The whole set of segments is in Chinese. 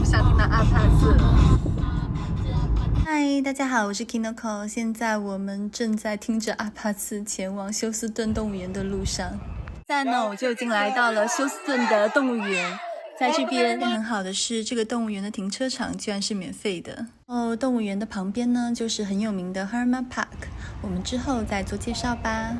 想听到阿帕斯。嗨，大家好，我是 Kinoko， 现在我们正在听着阿帕斯前往休斯顿动物园的路上。现在呢，我就已经来到了休斯顿的动物园。在这边很好的是，这个动物园的停车场居然是免费的哦。动物园的旁边呢，就是很有名的 Hermann Park， 我们之后再做介绍吧。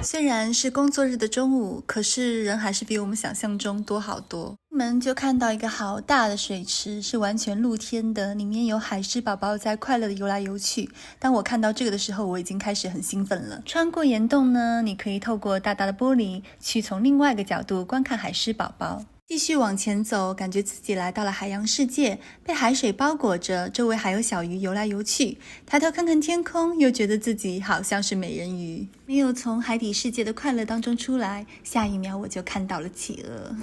虽然是工作日的中午，可是人还是比我们想象中多好多。出门就看到一个好大的水池，是完全露天的，里面有海狮宝宝在快乐的游来游去。当我看到这个的时候，我已经开始很兴奋了。穿过岩洞呢，你可以透过大大的玻璃去从另外一个角度观看海狮宝宝。继续往前走，感觉自己来到了海洋世界，被海水包裹着，周围还有小鱼游来游去。抬头看看天空，又觉得自己好像是美人鱼。没有从海底世界的快乐当中出来，下一秒我就看到了企鹅。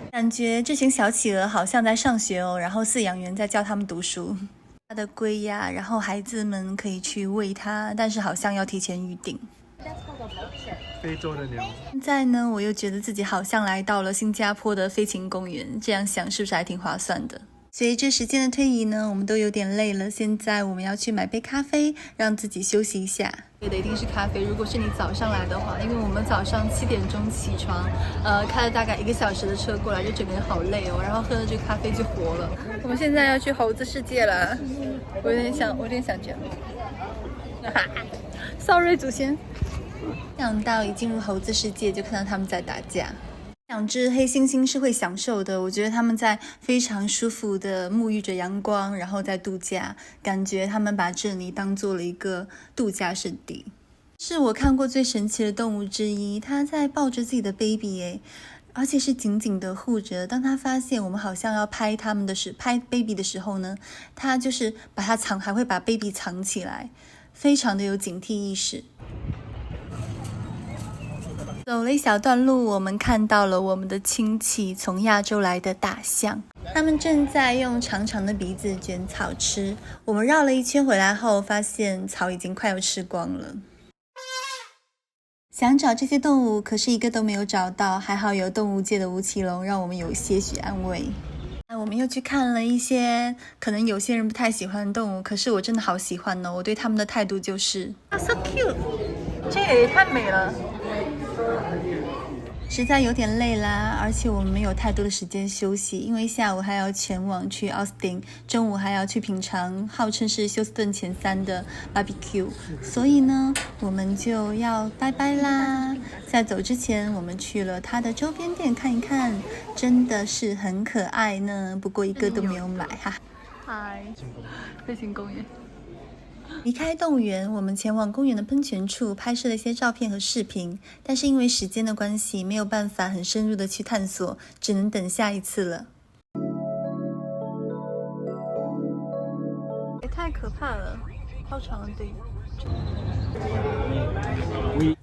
感觉这群小企鹅好像在上学哦，然后饲养员在教他们读书。它的龟呀，然后孩子们可以去喂它，但是好像要提前预定。非洲的鸟。现在呢，我又觉得自己好像来到了新加坡的飞禽公园，这样想是不是还挺划算的？随着时间的推移呢，我们都有点累了，现在我们要去买杯咖啡，让自己休息一下。对的，一定是咖啡。如果是你早上来的话，因为我们早上7点钟起床，开了大概1个小时的车过来，就整个人好累哦。然后喝了这个咖啡就活了。我们现在要去猴子世界了，我有点想这样。Sorry， 祖先。想到一进入猴子世界，就看到他们在打架。2只黑猩猩是会享受的，我觉得他们在非常舒服的沐浴着阳光，然后在度假，感觉他们把这里当做了一个度假胜地。是我看过最神奇的动物之一，它在抱着自己的 baby 而且是紧紧的护着。当它发现我们好像要拍baby 的时候呢，它就是把它还会把 baby 藏起来，非常的有警惕意识。走了一小段路，我们看到了我们的亲戚从亚洲来的大象，他们正在用长长的鼻子卷草吃。我们绕了一圈回来后，发现草已经快要吃光了。想找这些动物，可是一个都没有找到，还好有动物界的吴奇隆，让我们有些许安慰。我们又去看了一些可能有些人不太喜欢的动物，可是我真的好喜欢哦。我对他们的态度就是so cute， 这也太美了。实在有点累啦，而且我们没有太多的时间休息，因为下午还要前往去奥斯汀，中午还要去品尝号称是休斯顿前3的 barbecue， 所以呢，我们就要拜拜啦。在走之前，我们去了它的周边店看一看，真的是很可爱呢，不过一个都没有买哈。嗨，飞行公园。离开动物园，我们前往公园的喷泉处拍摄了一些照片和视频，但是因为时间的关系，没有办法很深入的去探索，只能等下一次了。也太可怕了，好长的队。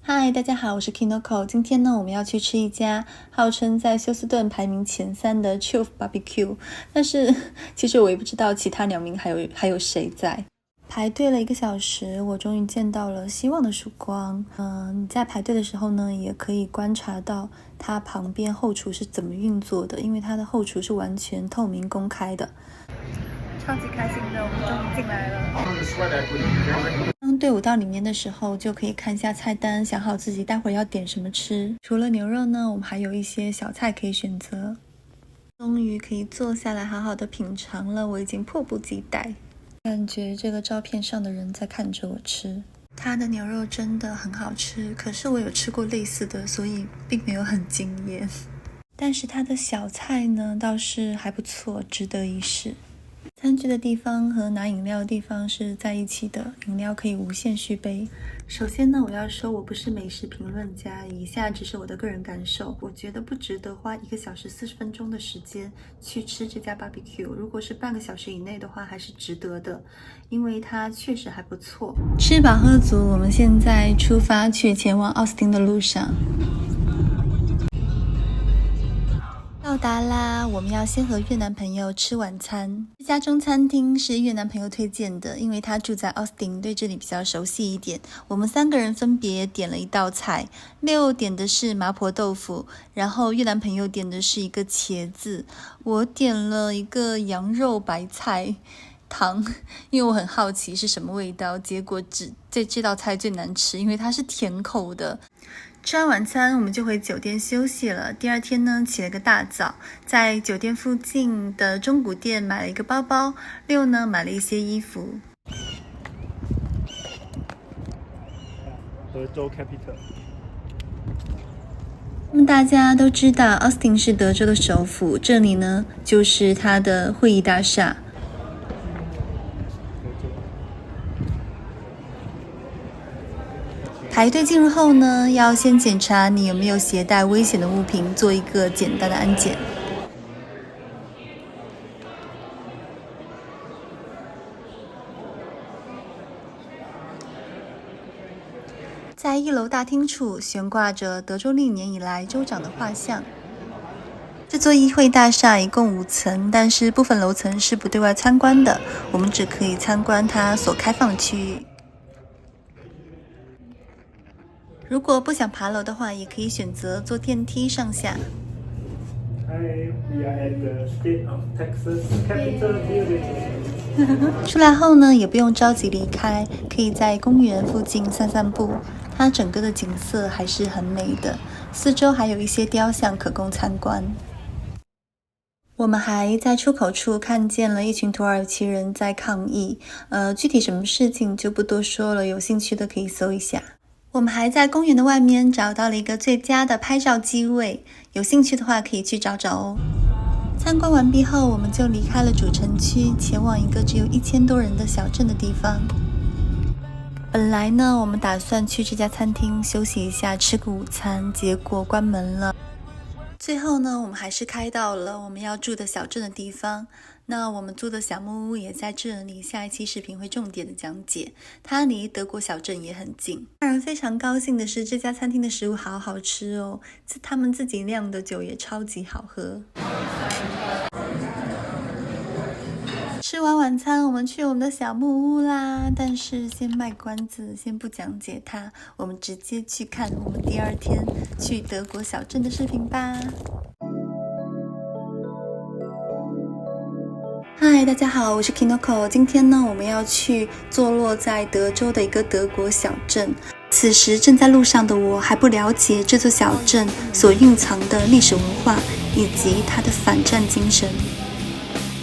嗨，大家好，我是 Kinoko。今天呢，我们要去吃一家号称在休斯顿排名前3的 Chuff Barbecue， 但是其实我也不知道其他2名还有谁在。排队了1个小时，我终于见到了希望的曙光。你在排队的时候呢，也可以观察到它旁边后厨是怎么运作的，因为它的后厨是完全透明公开的。超级开心的，我们终于进来了。当队伍到里面的时候，就可以看一下菜单，想好自己待会儿要点什么吃。除了牛肉呢，我们还有一些小菜可以选择。终于可以坐下来好好的品尝了，我已经迫不及待。感觉这个照片上的人在看着我吃，它的牛肉真的很好吃，可是我有吃过类似的，所以并没有很惊艳。但是它的小菜呢，倒是还不错，值得一试。餐具的地方和拿饮料的地方是在一起的，饮料可以无限续杯。首先呢，我要说我不是美食评论家，以下只是我的个人感受。我觉得不值得花1个小时40分钟的时间去吃这家 barbecue， 如果是半个小时以内的话，还是值得的，因为它确实还不错。吃饱喝足，我们现在出发去前往奥斯汀的路上。到到达啦！我们要先和越南朋友吃晚餐。这家中餐厅是越南朋友推荐的，因为他住在 Austin， 对这里比较熟悉一点。我们3个人分别点了一道菜，Leo点的是麻婆豆腐，然后越南朋友点的是一个茄子，我点了一个羊肉白菜汤，因为我很好奇是什么味道，结果这道菜最难吃，因为它是甜口的。吃完晚餐我们就回酒店休息了。第二天呢，起了个大早，在酒店附近的中古店买了一个包包，6呢买了一些衣服。德州 Capital。那么大家都知道 Austin 是德州的首府，这里呢就是它的会议大厦。排队进入后呢，要先检查你有没有携带危险的物品，做一个简单的安检。在1楼大厅处悬挂着德州历年以来州长的画像。这座议会大厦一共5层，但是部分楼层是不对外参观的，我们只可以参观它所开放的区域。如果不想爬楼的话，也可以选择坐电梯上下。Hi, we are at the State of Texas Capitol Building. 出来后呢，也不用着急离开，可以在公园附近散散步。它整个的景色还是很美的，四周还有一些雕像可供参观。我们还在出口处看见了一群土耳其人在抗议，具体什么事情就不多说了，有兴趣的可以搜一下。我们还在公园的外面找到了一个最佳的拍照机位，有兴趣的话可以去找找哦。参观完毕后，我们就离开了主城区，前往一个只有1000多人的小镇的地方。本来呢，我们打算去这家餐厅休息一下，吃个午餐，结果关门了。最后呢，我们还是开到了我们要住的小镇的地方。那我们租的小木屋也在这里，下一期视频会重点的讲解。它离德国小镇也很近。让人非常高兴的是，这家餐厅的食物好好吃哦，他们自己酿的酒也超级好喝。吃完晚餐，我们去我们的小木屋啦。但是先卖关子，先不讲解它，我们直接去看我们第2天去德国小镇的视频吧。嗨，大家好，我是 Kinoko。今天呢，我们要去坐落在德州的一个德国小镇。此时正在路上的我还不了解这座小镇所蕴藏的历史文化以及它的反战精神。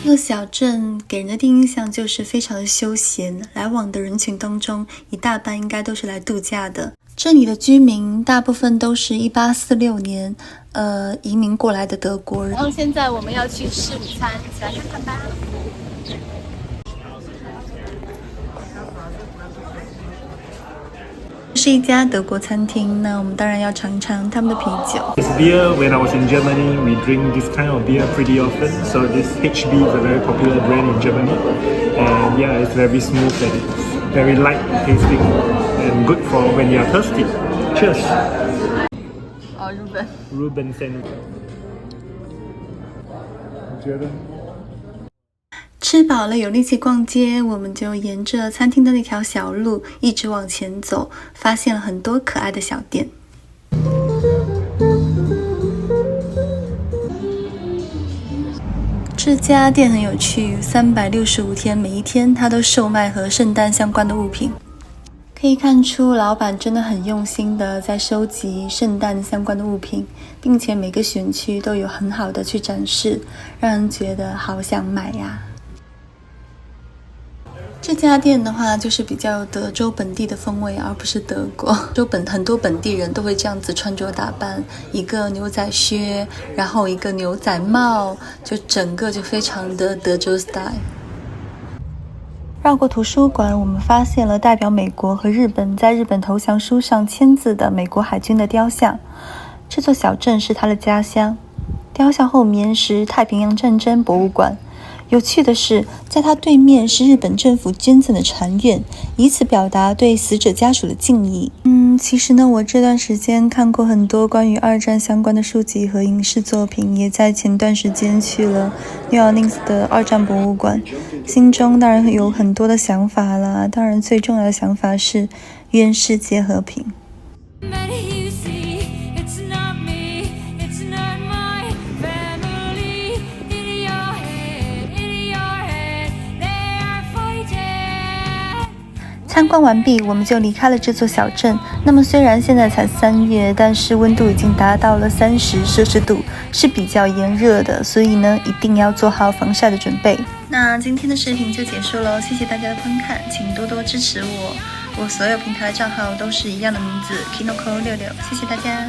这个小镇给人的第一印象就是非常的休闲，来往的人群当中，一大半应该都是来度假的。这里的居民大部分都是1846年移民过来的德国人。然后现在我们要去吃午餐，一起来看看吧。这是一家德国餐厅，那我们当然要尝尝他们的啤酒。This beer, when I was in Germany, we drink this kind of beer pretty often. So this HB is a very popular brand in Germany, and yeah, it's very smooth and it's very light tasting and good for when you are thirsty. Cheers. Ruben sandwich. 你觉得？吃饱了有力气逛街，我们就沿着餐厅的那条小路一直往前走，发现了很多可爱的小店。这家店很有趣，365天每一天它都售卖和圣诞相关的物品。可以看出老板真的很用心的在收集圣诞相关的物品，并且每个选区都有很好的去展示，让人觉得好想买呀。这家店的话就是比较有德州本地的风味，而不是德国。很多本地人都会这样子穿着打扮，一个牛仔靴，然后一个牛仔帽，就整个就非常的德州 style。绕过图书馆，我们发现了代表美国和日本在日本投降书上签字的美国海军的雕像。这座小镇是他的家乡。雕像后面是太平洋战争博物馆，有趣的是，在它对面是日本政府捐赠的禅院，以此表达对死者家属的敬意。其实呢，我这段时间看过很多关于二战相关的书籍和影视作品，也在前段时间去了 New Orleans 的二战博物馆，心中当然有很多的想法啦。当然，最重要的想法是愿世界和平。参观完毕，我们就离开了这座小镇。那么虽然现在才3月，但是温度已经达到了30摄氏度，是比较炎热的，所以呢，一定要做好防晒的准备。那今天的视频就结束了，谢谢大家的观看，请多多支持我。我所有平台的账号都是一样的名字 Kinoko66，谢谢大家。